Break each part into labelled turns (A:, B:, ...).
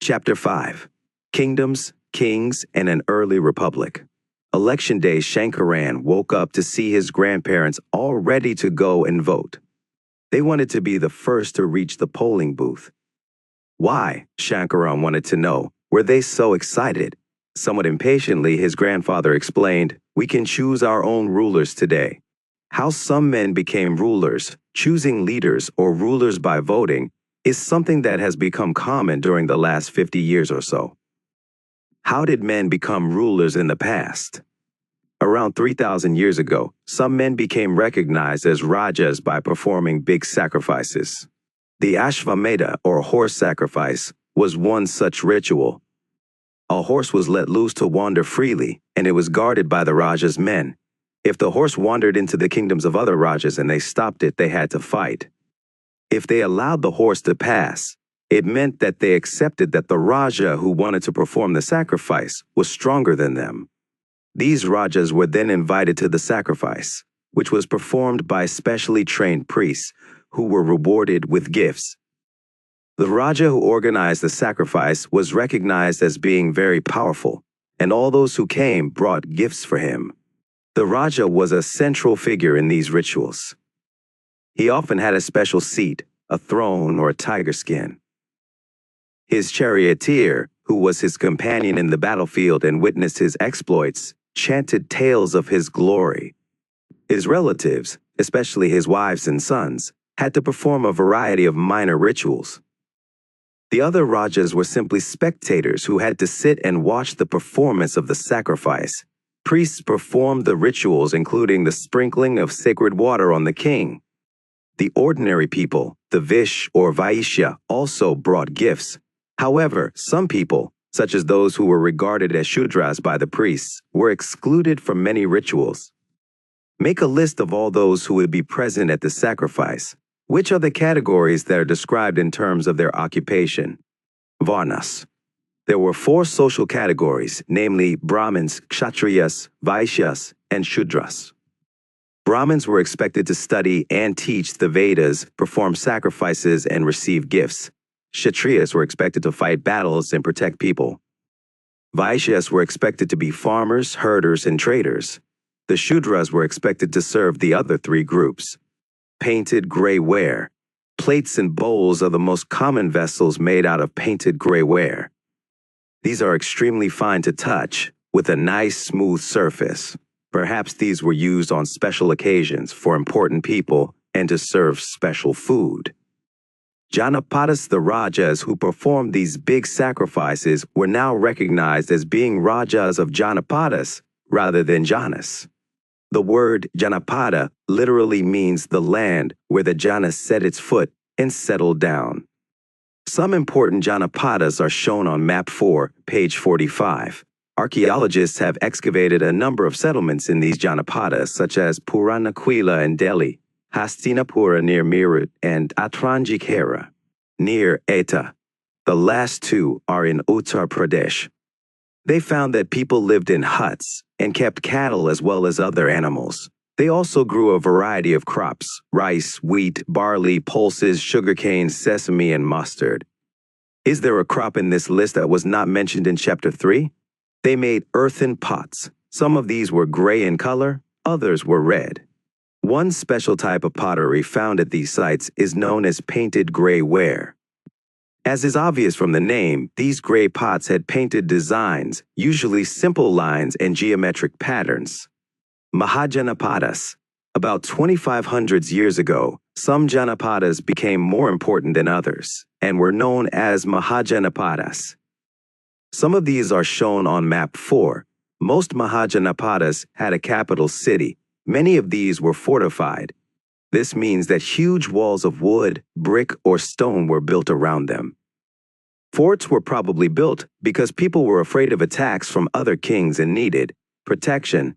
A: Chapter 5. Kingdoms, Kings, and an Early Republic. Election day, Shankaran woke up to see his grandparents all ready to go and vote. They wanted to be the first to reach the polling booth. Why, Shankaran wanted to know, were they so excited? Somewhat impatiently, his grandfather explained, "We can choose our own rulers today." How some men became rulers, choosing leaders or rulers by voting, is something that has become common during the last 50 years or so. How did men become rulers in the past? Around 3,000 years ago, some men became recognized as rajas by performing big sacrifices. The Ashvamedha, or horse sacrifice, was one such ritual. A horse was let loose to wander freely, and it was guarded by the raja's men. If the horse wandered into the kingdoms of other rajas and they stopped it, they had to fight. If they allowed the horse to pass, it meant that they accepted that the raja who wanted to perform the sacrifice was stronger than them. These rajas were then invited to the sacrifice, which was performed by specially trained priests who were rewarded with gifts. The raja who organized the sacrifice was recognized as being very powerful, and all those who came brought gifts for him. The raja was a central figure in these rituals. He often had a special seat, a throne, or a tiger skin. His charioteer, who was his companion in the battlefield and witnessed his exploits, chanted tales of his glory. His relatives, especially his wives and sons, had to perform a variety of minor rituals. The other rajas were simply spectators who had to sit and watch the performance of the sacrifice. Priests performed the rituals, including the sprinkling of sacred water on the king. The ordinary people, the Vish or Vaishya, also brought gifts. However, some people, such as those who were regarded as Shudras by the priests, were excluded from many rituals. Make a list of all those who would be present at the sacrifice. Which are the categories that are described in terms of their occupation? Varnas. There were 4 social categories, namely Brahmins, Kshatriyas, Vaishyas, and Shudras. Brahmins were expected to study and teach the Vedas, perform sacrifices, and receive gifts. Kshatriyas were expected to fight battles and protect people. Vaishyas were expected to be farmers, herders, and traders. The Shudras were expected to serve the other 3 groups. Painted gray ware. Plates and bowls are the most common vessels made out of painted gray ware. These are extremely fine to touch, with a nice smooth surface. Perhaps these were used on special occasions for important people and to serve special food. Janapadas, the rajas who performed these big sacrifices, were now recognized as being rajas of Janapadas rather than Janas. The word Janapada literally means the land where the Janas set its foot and settled down. Some important Janapadas are shown on Map 4, page 45. Archaeologists have excavated a number of settlements in these Janapadas, such as Puranaquila in Delhi, Hastinapura near Meerut, and Atranjikhera near Etah. The last 2 are in Uttar Pradesh. They found that people lived in huts and kept cattle as well as other animals. They also grew a variety of crops: rice, wheat, barley, pulses, sugarcane, sesame, and mustard. Is there a crop in this list that was not mentioned in Chapter 3? They made earthen pots. Some of these were gray in color, others were red. One special type of pottery found at these sites is known as painted gray ware. As is obvious from the name, these gray pots had painted designs, usually simple lines and geometric patterns. Mahajanapadas. About 2,500 years ago, some Janapadas became more important than others and were known as Mahajanapadas. Some of these are shown on Map 4. Most Mahajanapadas had a capital city. Many of these were fortified. This means that huge walls of wood, brick, or stone were built around them. Forts were probably built because people were afraid of attacks from other kings and needed protection.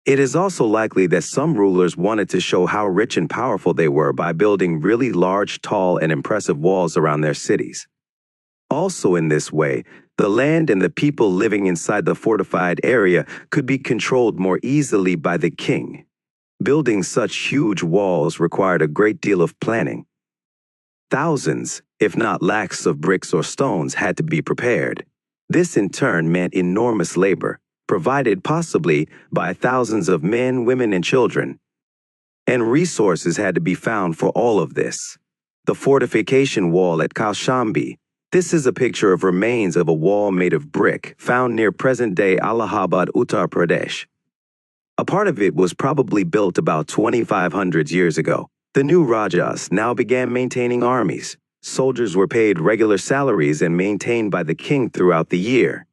A: It is also likely that some rulers wanted to show how rich and powerful they were by building really large, tall, and impressive walls around their cities. Also in this way, the land and the people living inside the fortified area could be controlled more easily by the king. Building such huge walls required a great deal of planning. Thousands, if not lakhs of bricks or stones had to be prepared. This in turn meant enormous labor, provided possibly by thousands of men, women, and children. And resources had to be found for all of this. The fortification wall at Kaushambi. This is a picture of remains of a wall made of brick found near present-day Allahabad, Uttar Pradesh. A part of it was probably built about 2,500 years ago. The new Rajas now began maintaining armies. Soldiers were paid regular salaries and maintained by the king throughout the year.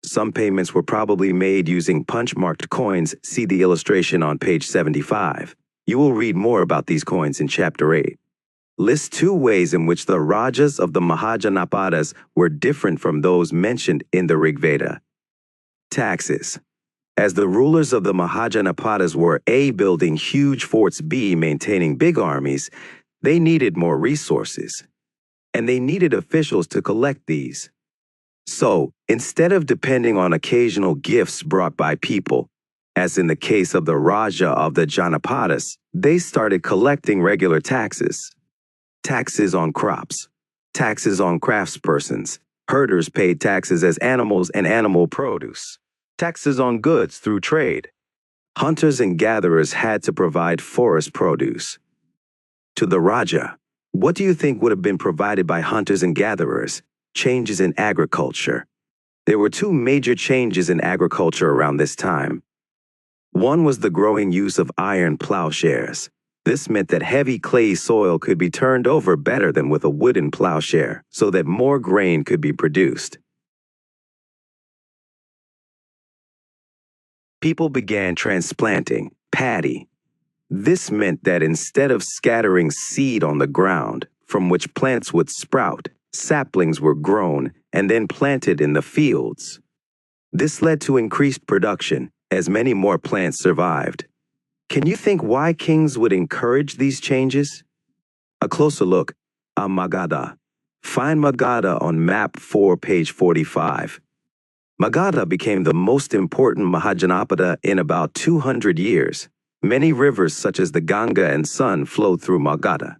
A: Some payments were probably made using punch-marked coins. See the illustration on page 75. You will read more about these coins in Chapter 8. List 2 ways in which the Rajas of the Mahajanapadas were different from those mentioned in the Rigveda. Taxes. As the rulers of the Mahajanapadas were A. building huge forts, B. maintaining big armies, they needed more resources. And they needed officials to collect these. So, instead of depending on occasional gifts brought by people, as in the case of the Raja of the Janapadas, they started collecting regular taxes. Taxes on crops, taxes on craftspersons. Herders paid taxes as animals and animal produce. Taxes on goods through trade. Hunters and gatherers had to provide forest produce. To the Raja, what do you think would have been provided by hunters and gatherers? Changes in agriculture. There were 2 major changes in agriculture around this time. One was the growing use of iron plowshares. This meant that heavy clay soil could be turned over better than with a wooden plowshare, so that more grain could be produced. People began transplanting paddy. This meant that instead of scattering seed on the ground, from which plants would sprout, saplings were grown and then planted in the fields. This led to increased production, as many more plants survived. Can you think why kings would encourage these changes? A closer look at Magadha. Find Magadha on map 4, page 45. Magadha became the most important Mahajanapada in about 200 years. Many rivers such as the Ganga and Sun flowed through Magadha.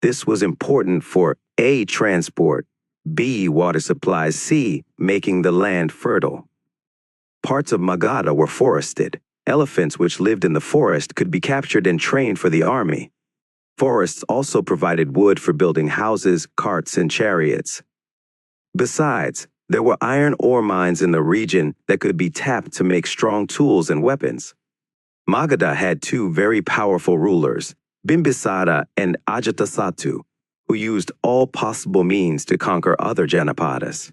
A: This was important for A. transport, B. water supplies, C. making the land fertile. Parts of Magadha were forested. Elephants which lived in the forest could be captured and trained for the army. Forests also provided wood for building houses, carts, and chariots. Besides, there were iron ore mines in the region that could be tapped to make strong tools and weapons. Magadha had 2 very powerful rulers, Bimbisara and Ajatasattu, who used all possible means to conquer other Janapadas.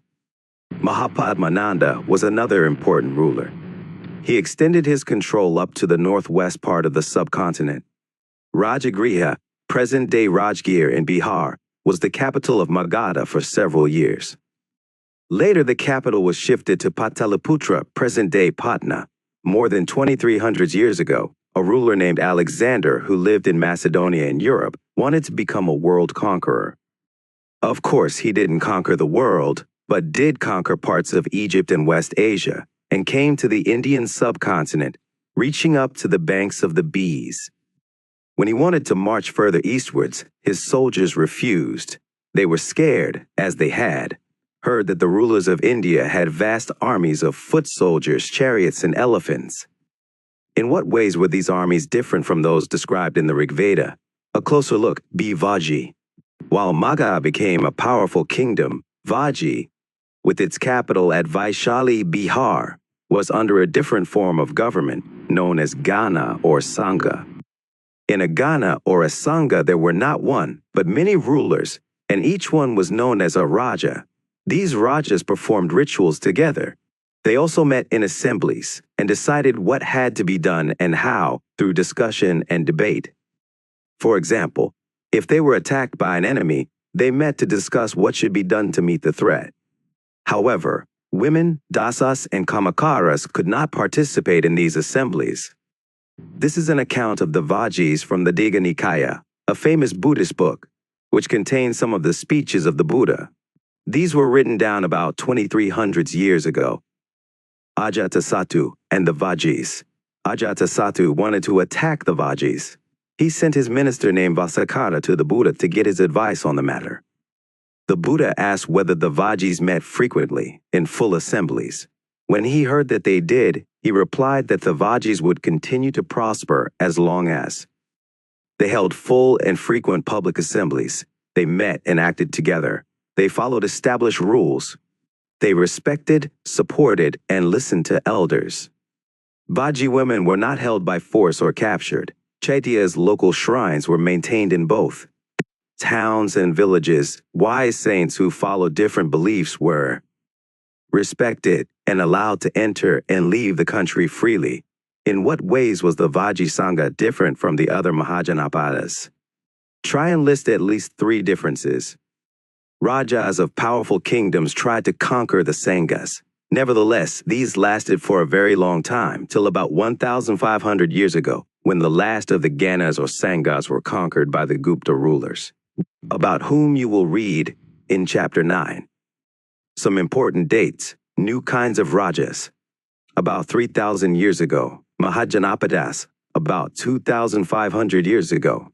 A: Mahapadmananda was another important ruler. He extended his control up to the northwest part of the subcontinent. Rajagriha, present-day Rajgir in Bihar, was the capital of Magadha for several years. Later, the capital was shifted to Pataliputra, present-day Patna. More than 2,300 years ago, a ruler named Alexander, who lived in Macedonia in Europe, wanted to become a world conqueror. Of course, he didn't conquer the world, but did conquer parts of Egypt and West Asia, and came to the Indian subcontinent, reaching up to the banks of the Bees. When he wanted to march further eastwards, his soldiers refused. They were scared, as they had heard that the rulers of India had vast armies of foot soldiers, chariots, and elephants. In what ways were these armies different from those described in the Rigveda? A closer look, Vaji. While Magadha became a powerful kingdom, Vaji, with its capital at Vaishali, Bihar, was under a different form of government, known as Gana or Sangha. In a Gana or a Sangha, there were not one, but many rulers, and each one was known as a Raja. These Rajas performed rituals together. They also met in assemblies and decided what had to be done and how through discussion and debate. For example, if they were attacked by an enemy, they met to discuss what should be done to meet the threat. However, women, dasas, and kamakaras could not participate in these assemblies. This is an account of the Vajis from the Digha Nikaya, a famous Buddhist book, which contains some of the speeches of the Buddha. These were written down about 2,300 years ago. Ajatasattu and the Vajis. Ajatasattu wanted to attack the Vajis. He sent his minister named Vasakara to the Buddha to get his advice on the matter. The Buddha asked whether the Vajis met frequently, in full assemblies. When he heard that they did, he replied that the Vajis would continue to prosper as long as they held full and frequent public assemblies. They met and acted together. They followed established rules. They respected, supported, and listened to elders. Vaji women were not held by force or captured. Chaitya's local shrines were maintained in both towns and villages. Wise saints who followed different beliefs were respected and allowed to enter and leave the country freely. In what ways was the Vaji Sangha different from the other Mahajanapadas? Try and list at least 3 differences. Rajas of powerful kingdoms tried to conquer the Sanghas. Nevertheless, these lasted for a very long time, till about 1,500 years ago, when the last of the Ganas or Sanghas were conquered by the Gupta rulers, about whom you will read in Chapter 9. Some important dates: new kinds of Rajas. About 3,000 years ago. Mahajanapadas, about 2,500 years ago.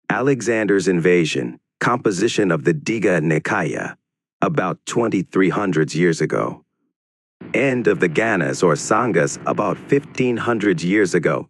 A: Alexander's invasion, composition of the Digha Nikaya, about 2,300 years ago. End of the Ganas or Sanghas, about 1,500 years ago.